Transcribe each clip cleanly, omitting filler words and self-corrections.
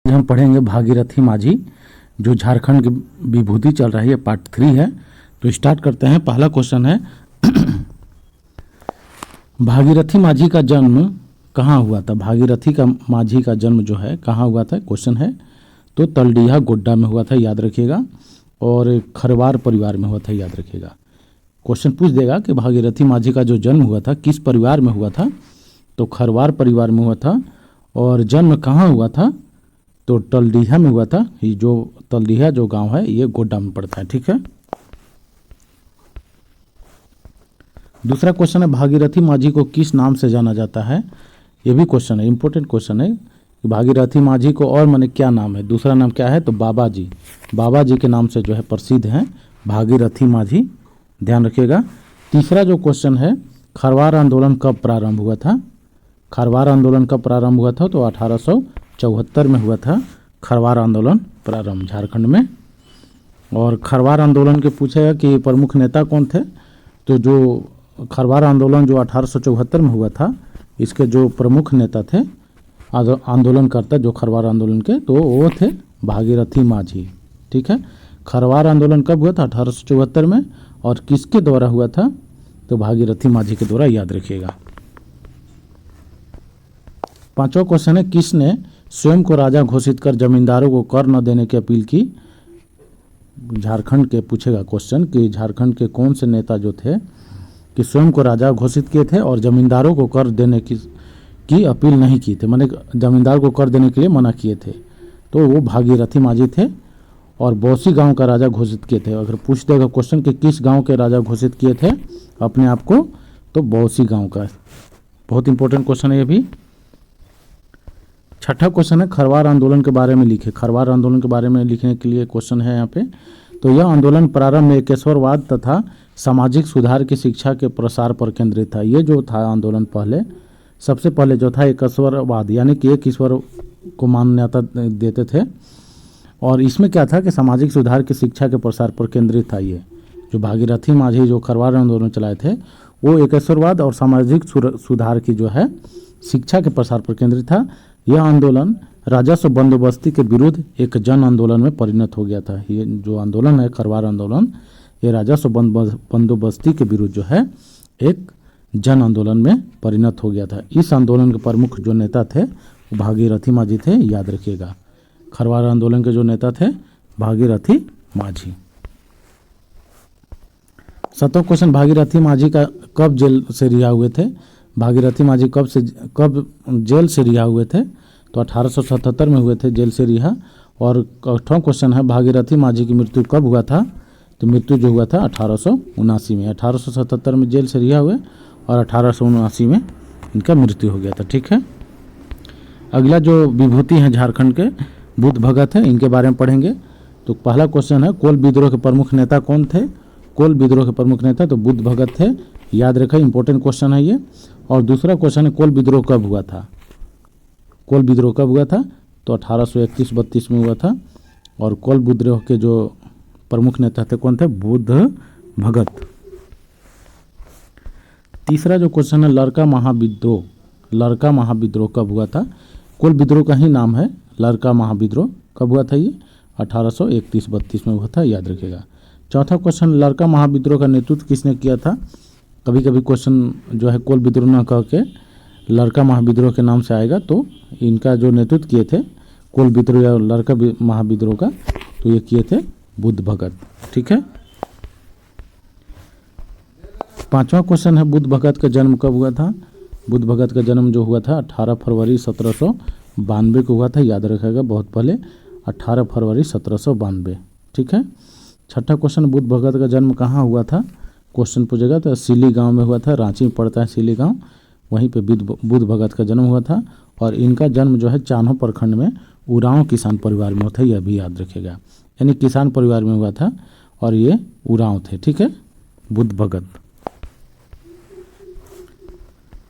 हम पढ़ेंगे भागीरथी माझी, जो झारखंड की विभूति चल रही है, पार्ट 3 है। तो स्टार्ट करते हैं। पहला क्वेश्चन है भागीरथी माझी का जन्म कहाँ हुआ था। भागीरथी का माझी का जन्म जो है कहाँ हुआ था, क्वेश्चन है। तो तलडीहा गोड्डा में हुआ था, याद रखिएगा, और खरवार परिवार में हुआ था, याद रखिएगा। क्वेश्चन पूछ देगा कि भागीरथी माझी का जो जन्म हुआ था किस परिवार में हुआ था, तो खरवार परिवार में हुआ था। और जन्म कहाँ हुआ था, तो तलडीहा में हुआ था। ये जो तलडीहा जो गांव है ये गोड्डा में पड़ता है, ठीक है। दूसरा क्वेश्चन है भागीरथी माझी को किस नाम से जाना जाता है। ये भी क्वेश्चन है, इंपॉर्टेंट क्वेश्चन है कि भागीरथी माझी को और माने क्या नाम है। दूसरा नाम क्या है, तो बाबा जी, बाबा जी के नाम से जो है प्रसिद्ध हैं भागीरथी माझी, ध्यान रखिएगा। तीसरा जो क्वेश्चन है, खरवार आंदोलन कब प्रारंभ हुआ था। खरवार आंदोलन कब प्रारंभ हुआ था, तो 1874 में हुआ था खरवार आंदोलन प्रारंभ, झारखंड में। और खरवार आंदोलन के पूछेगा कि प्रमुख नेता कौन थे, तो जो खरवार आंदोलन जो 1874 में हुआ था, इसके जो प्रमुख नेता थे, आंदोलनकर्ता जो खरवार आंदोलन के, तो वो थे भागीरथी माझी, ठीक है। खरवार आंदोलन कब हुआ था, 1874 में, और किसके द्वारा हुआ था, तो भागीरथी माझी के द्वारा, याद रखिएगा। पांचवा क्वेश्चन है, किसने स्वयं को राजा घोषित कर जमींदारों को कर न देने की अपील की। झारखंड के पूछेगा क्वेश्चन कि झारखंड के कौन से नेता जो थे कि स्वयं को राजा घोषित किए थे और जमींदारों को कर देने की अपील नहीं की थे, माने जमींदार को कर देने के लिए मना किए थे, तो वो भागीरथी माझी थे। और बौसी गांव का राजा घोषित किए थे। अगर पूछ देगा क्वेश्चन कि किस गांव के राजा घोषित किए थे अपने आप को, तो बौसी गांव का। बहुत इंपॉर्टेंट क्वेश्चन है ये भी। छठा क्वेश्चन है, खरवार आंदोलन के बारे में लिखे। खरवार आंदोलन के बारे में लिखने के लिए क्वेश्चन है यहाँ पे। तो यह आंदोलन प्रारंभ में एकेश्वरवाद तथा सामाजिक सुधार की शिक्षा के प्रसार पर केंद्रित था। ये जो था आंदोलन पहले, सबसे पहले जो था एकेश्वरवाद, यानी कि एक ईश्वर को मान्यता देते थे। और इसमें क्या था कि सामाजिक सुधार की शिक्षा के प्रसार पर केंद्रित था। ये जो भागीरथी माझी जो खरवार आंदोलन चलाए थे, वो एकेश्वरवाद और सामाजिक सुधार की जो है शिक्षा के प्रसार पर केंद्रित था। यह आंदोलन राजस्व बंदोबस्ती के विरुद्ध एक जन आंदोलन में परिणत हो गया था। ये जो आंदोलन है खरवार आंदोलन, ये राजस्व बंदोबस्ती के विरुद्ध जो है एक जन आंदोलन में परिणत हो गया था। इस आंदोलन के प्रमुख जो नेता थे वो भागीरथी माझी थे, याद रखिएगा। खरवार आंदोलन के जो नेता थे भागीरथी माझी। सातवां क्वेश्चन, भागीरथी माझी का कब जेल से रिहा हुए थे। भागीरथी माझी कब जेल से रिहा हुए थे, तो 1877 में हुए थे जेल से रिहा। और आठवां क्वेश्चन है, भागीरथी माझी की मृत्यु कब हुआ था, तो मृत्यु जो हुआ था 1879 में। 1877 में जेल से रिहा हुए और 1879 में इनका मृत्यु हो गया था, ठीक है। अगला जो विभूति हैं झारखंड के, बुद्ध भगत है, इनके बारे में पढ़ेंगे। तो पहला क्वेश्चन है, कोल विद्रोह के प्रमुख नेता कौन थे। कोल विद्रोह के प्रमुख नेता तो बुद्ध भगत थे, याद रखें, इंपॉर्टेंट क्वेश्चन है ये। और दूसरा क्वेश्चन है, कोल विद्रोह कब हुआ था। कोल विद्रोह कब हुआ था, तो 1831-32 में हुआ था। और कोल विद्रोह के जो प्रमुख नेता थे कौन थे, बुद्ध भगत। तीसरा जो क्वेश्चन है, लड़का महाविद्रोह। लड़का महाविद्रोह कब हुआ था। कोल विद्रोह का ही नाम है लड़का महाविद्रोह। कब हुआ था ये, 1831-32 में हुआ था, याद रखिएगा। चौथा क्वेश्चन, लड़का महाविद्रोह का नेतृत्व किसने किया था। कभी कभी क्वेश्चन जो है कोल विद्रोह न कह के लड़का महाविद्रोह के नाम से आएगा, तो इनका जो नेतृत्व किए थे कोल विद्रोह या लड़का महाविद्रोह का, तो ये किए थे बुद्ध भगत, ठीक है। पांचवा क्वेश्चन है, बुद्ध भगत का जन्म कब हुआ था। बुद्ध भगत का जन्म जो हुआ था 18 फरवरी 1792 को हुआ था, याद रखिएगा, बहुत पहले 18 फरवरी 1792, ठीक है। छठा क्वेश्चन, बुद्ध भगत का जन्म कहाँ हुआ था। क्वेश्चन पूछेगा तो सिली गांव में हुआ था, रांची में पड़ता है सिली गांव, वहीं पे बुद्ध भगत का जन्म हुआ था। और इनका जन्म जो है चान्हो प्रखंड में उरांव किसान परिवार में हुआ था, यह भी याद रखिएगा, यानी किसान परिवार में हुआ था और ये उरांव थे, ठीक है, बुद्ध भगत।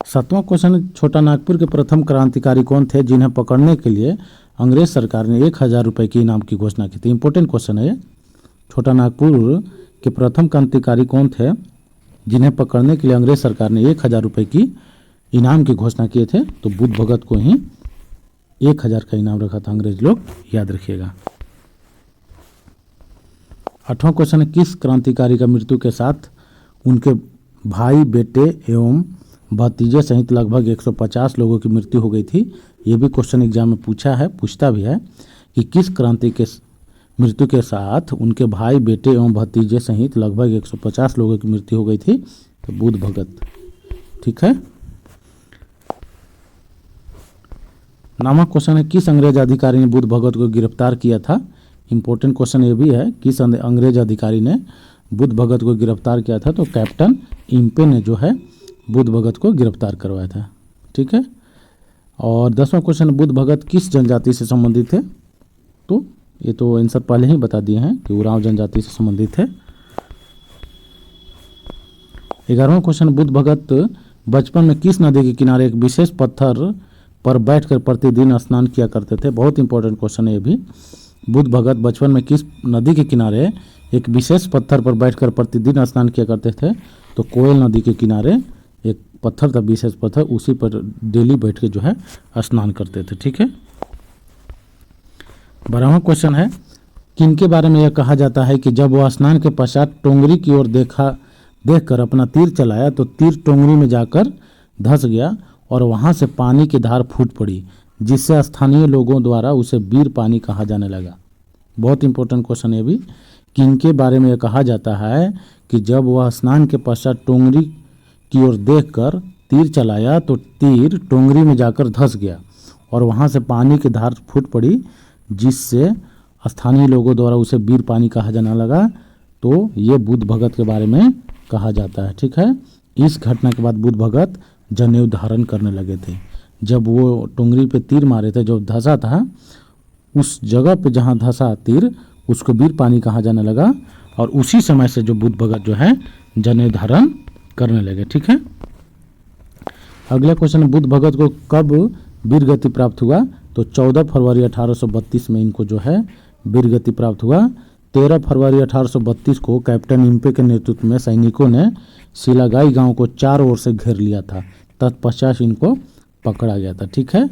सातवां क्वेश्चन, छोटा नागपुर के प्रथम क्रांतिकारी कौन थे जिन्हें पकड़ने के लिए अंग्रेज सरकार ने 1000 रुपये के इनाम की घोषणा की थी। इंपॉर्टेंट क्वेश्चन है ये। छोटा नागपुर के प्रथम क्रांतिकारी कौन थे जिन्हें पकड़ने के लिए अंग्रेज सरकार ने 1000 रुपये की इनाम की घोषणा किए थे, तो बुद्ध भगत को ही 1000 का इनाम रखा था अंग्रेज लोग, याद रखिएगा। 8वां क्वेश्चन है, किस क्रांतिकारी का मृत्यु के साथ उनके भाई, बेटे एवं भतीजे सहित लगभग 150 लोगों की मृत्यु हो गई थी। ये भी क्वेश्चन एग्जाम में पूछता भी है कि किस क्रांति के मृत्यु के साथ उनके भाई, बेटे एवं भतीजे सहित लगभग 150 लोगों की मृत्यु हो गई थी। तो बुद्ध भगत, ठीक है। 9वां क्वेश्चन है, किस अंग्रेज अधिकारी ने बुद्ध भगत को गिरफ्तार किया था। इंपॉर्टेंट क्वेश्चन ये भी है, किस अंग्रेज अधिकारी ने बुद्ध भगत को गिरफ्तार किया था। तो कैप्टन इम्पे ने जो है बुद्ध भगत को गिरफ्तार करवाया था, ठीक है। और 10वां क्वेश्चन, बुद्ध भगत किस जनजाति से संबंधित थे। तो ये तो आंसर पहले ही बता दिए हैं कि उरांव जनजाति से संबंधित है। 11वां क्वेश्चन, बुद्ध भगत बचपन में किस नदी के किनारे एक विशेष पत्थर पर बैठकर प्रतिदिन स्नान किया करते थे। बहुत इंपॉर्टेंट क्वेश्चन है ये भी। बुद्ध भगत बचपन में किस नदी के किनारे एक विशेष पत्थर पर बैठकर प्रतिदिन स्नान किया करते थे। तो कोयल नदी के किनारे एक पत्थर था, विशेष पत्थर, उसी पर डेली बैठ के जो है स्नान करते थे, ठीक है। 12वां क्वेश्चन है, किनके बारे में यह कहा जाता है कि जब वह स्नान के पश्चात टोंगरी की ओर देखकर अपना तीर चलाया तो तीर टोंगरी में जाकर धंस गया और वहां से पानी की धार फूट पड़ी, जिससे स्थानीय लोगों द्वारा उसे वीर पानी कहा जाने लगा। बहुत इंपॉर्टेंट क्वेश्चन है भी, किनके बारे में यह कहा जाता है कि जब वह स्नान के पश्चात टोंगरी की ओर देखकर तीर चलाया तो तीर टोंगरी में जाकर धंस गया और वहां से पानी की धार फूट पड़ी, जिससे स्थानीय लोगों द्वारा उसे वीर पानी कहा जाने लगा। तो ये बुद्ध भगत के बारे में कहा जाता है, ठीक है। इस घटना के बाद बुद्ध भगत जनेऊ धारण करने लगे थे। जब वो टोंगरी पे तीर मारे थे, जो धंसा था, उस जगह पे जहाँ धंसा तीर, उसको वीर पानी कहा जाने लगा और उसी समय से जो बुद्ध भगत जो है जनेऊ धारण करने लगे, ठीक है। अगला क्वेश्चन, बुद्ध भगत को कब वीर गति प्राप्त हुआ। तो 14 फरवरी 1832 में इनको जो है वीर गति प्राप्त हुआ। 13 फरवरी 1832 को कैप्टन इम्पे के नेतृत्व में सैनिकों ने सिलागाई गांव को चारों ओर से घेर लिया था। तत्पश्चात इनको पकड़ा गया था, ठीक है।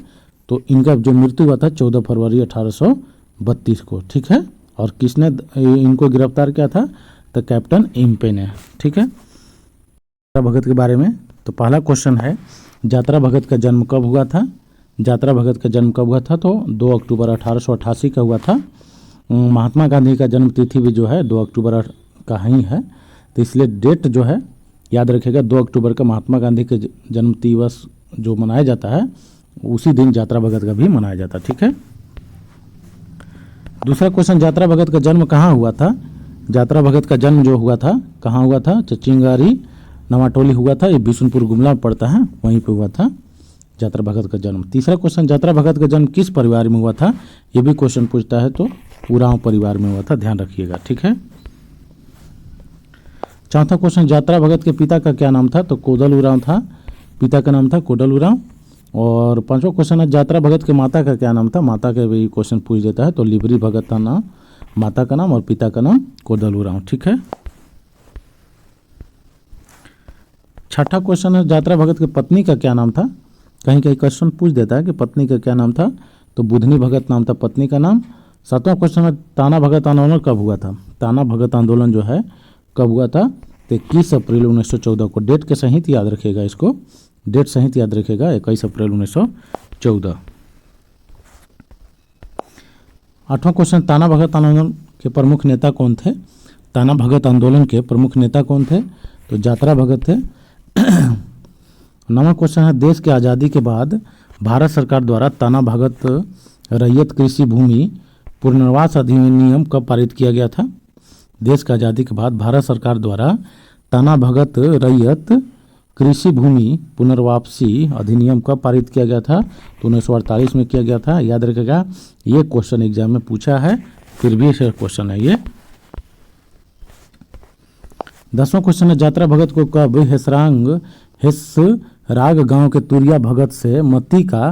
तो इनका जो मृत्यु हुआ था 14 फरवरी 1832 को, ठीक है। और किसने इनको गिरफ्तार किया था। तो कैप्टन इम्पे ने, ठीक है। जात्रा भगत के बारे में तो पहला क्वेश्चन है, जात्रा भगत का जन्म कब हुआ था। जात्रा भगत का जन्म कब हुआ था। तो 2 अक्टूबर 1888 का हुआ था। महात्मा गांधी का जन्म तिथि भी जो है 2 अक्टूबर का ही है, तो इसलिए डेट जो है याद रखेगा। 2 अक्टूबर का महात्मा गांधी के जन्म दिवस जो मनाया जाता है, उसी दिन जात्रा भगत का भी मनाया जाता है, ठीक है। दूसरा क्वेश्चन, जात्रा भगत का जन्म कहाँ हुआ था। जात्रा भगत का जन्म जो हुआ था कहाँ हुआ था। चिंगारी नवाटोली हुआ था, ये बिशुनपुर गुमला में पड़ता है, वहीं पे हुआ था जात्रा भगत का जन्म। तीसरा क्वेश्चन, जात्रा भगत का जन्म किस परिवार में हुआ था। ये भी क्वेश्चन पूछता है, तो उरांव परिवार में हुआ था, ध्यान रखिएगा, ठीक है। चौथा क्वेश्चन, जात्रा भगत के पिता का क्या नाम था। तो कोदल उरांव था, पिता का नाम था कोडल उरांव। और पांचवा क्वेश्चन है, जात्रा भगत के माता का क्या नाम था। माता का भी क्वेश्चन पूछ देता है, तो लिबरी भगत का नाम, माता का नाम, और पिता का नाम कोदल उरांव, ठीक है। छठा क्वेश्चन है, जात्रा भगत की पत्नी का क्या नाम था। कहीं कहीं क्वेश्चन पूछ देता है कि पत्नी का क्या नाम था। तो बुधनी भगत नाम था पत्नी का नाम। सातवां क्वेश्चन है, ताना भगत आंदोलन कब हुआ था। ताना भगत आंदोलन जो है कब हुआ था। तो 21 अप्रैल 1914 को। डेट के सहित याद रखेगा, इसको डेट सहित याद रखेगा, 21 अप्रैल 1914। आठवां क्वेश्चन, ताना भगत आंदोलन के प्रमुख नेता कौन थे। ताना भगत आंदोलन के प्रमुख नेता कौन थे। तो जात्रा भगत थे। नवा क्वेश्चन है, देश की आज़ादी के बाद भारत सरकार द्वारा ताना भगत रैयत कृषि भूमि पुनर्वास अधिनियम कब पारित किया गया था। देश की आज़ादी के बाद भारत सरकार द्वारा ताना भगत रैयत कृषि भूमि पुनर्वापसी अधिनियम कब पारित किया गया था। तो 1948 में किया गया था, याद रखेगा। ये क्वेश्चन एग्जाम में पूछा है, फिर भी ऐसा क्वेश्चन है ये। 10वां क्वेश्चन है, जात्रा भगत को कब हेसराग गांव के तुरिया भगत से मती का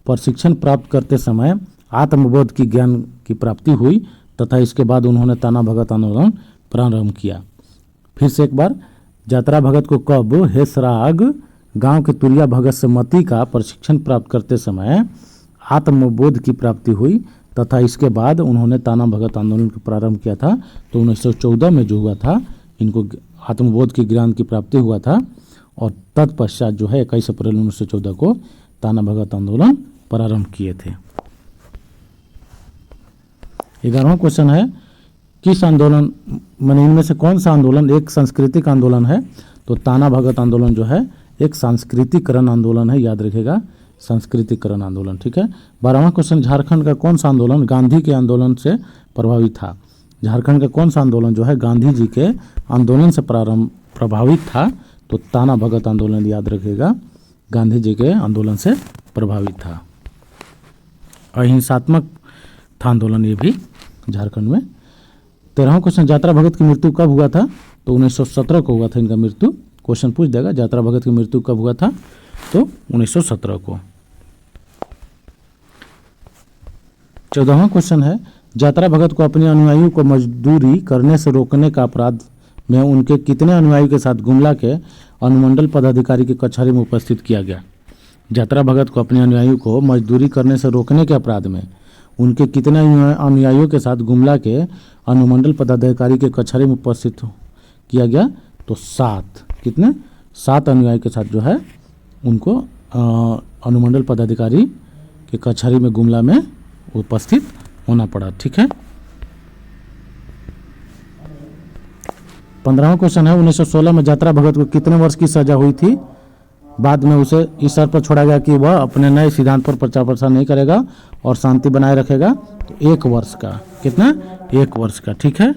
प्रशिक्षण प्राप्त करते समय आत्मबोध की ज्ञान की प्राप्ति हुई तथा इसके बाद उन्होंने ताना भगत आंदोलन प्रारंभ किया। फिर से एक बार, जात्रा भगत को कब हेसराग गांव के तुरिया भगत से मती का प्रशिक्षण प्राप्त करते समय आत्मबोध की प्राप्ति हुई तथा इसके बाद उन्होंने ताना भगत आंदोलन का प्रारंभ किया था। तो 1914 में जो हुआ था, इनको आत्मबोध की ज्ञान की प्राप्ति हुआ था और तत्पश्चात जो है 21 अप्रैल 1914 को ताना भगत आंदोलन प्रारंभ किए थे। 11वां क्वेश्चन है, किस आंदोलन माने इनमें से कौन सा आंदोलन एक सांस्कृतिक आंदोलन है? तो ताना भगत आंदोलन जो है एक सांस्कृतिकरण आंदोलन है, याद रखिएगा, सांस्कृतिकरण आंदोलन। ठीक है। 12वां क्वेश्चन, झारखंड का कौन सा आंदोलन गांधी के आंदोलन से प्रभावित था? झारखंड का कौन सा आंदोलन जो है गांधी जी के आंदोलन से प्रभावित था? तो ताना भगत आंदोलन, याद रखिएगा, गांधी जी के आंदोलन से प्रभावित था। अहिंसात्मक था आंदोलन ये भी झारखंड में। 13वां क्वेश्चन, यात्रा भगत की मृत्यु कब हुआ था? तो 1917 को हुआ था इनका मृत्यु। क्वेश्चन पूछ देगा, यात्रा भगत की मृत्यु कब हुआ था? तो 1917 को। 14वां क्वेश्चन है, यात्रा भगत को अपने अनुयायियों को मजदूरी करने से रोकने का अपराध में उनके कितने अनुयायी के साथ गुमला के अनुमंडल पदाधिकारी की कचहरी में उपस्थित किया गया? यात्रा भगत को अपने अनुयायियों को मजदूरी करने से रोकने के अपराध में उनके कितने अनुयायियों के साथ गुमला के अनुमंडल पदाधिकारी के कचहरी में उपस्थित किया गया? तो 7। कितने? 7 अनुयायी के साथ जो है उनको अनुमंडल पदाधिकारी के कचहरी में गुमला में उपस्थित होना पड़ा। ठीक है। 15वां क्वेश्चन है, 1916 में यात्रा भगत को कितने वर्ष की सजा हुई थी? बाद में उसे इस शर्त पर छोड़ा गया कि वह अपने नए सिद्धांत पर प्रचार प्रसार नहीं करेगा और शांति बनाए रखेगा। तो 1 वर्ष का। कितना? 1 वर्ष का। ठीक है।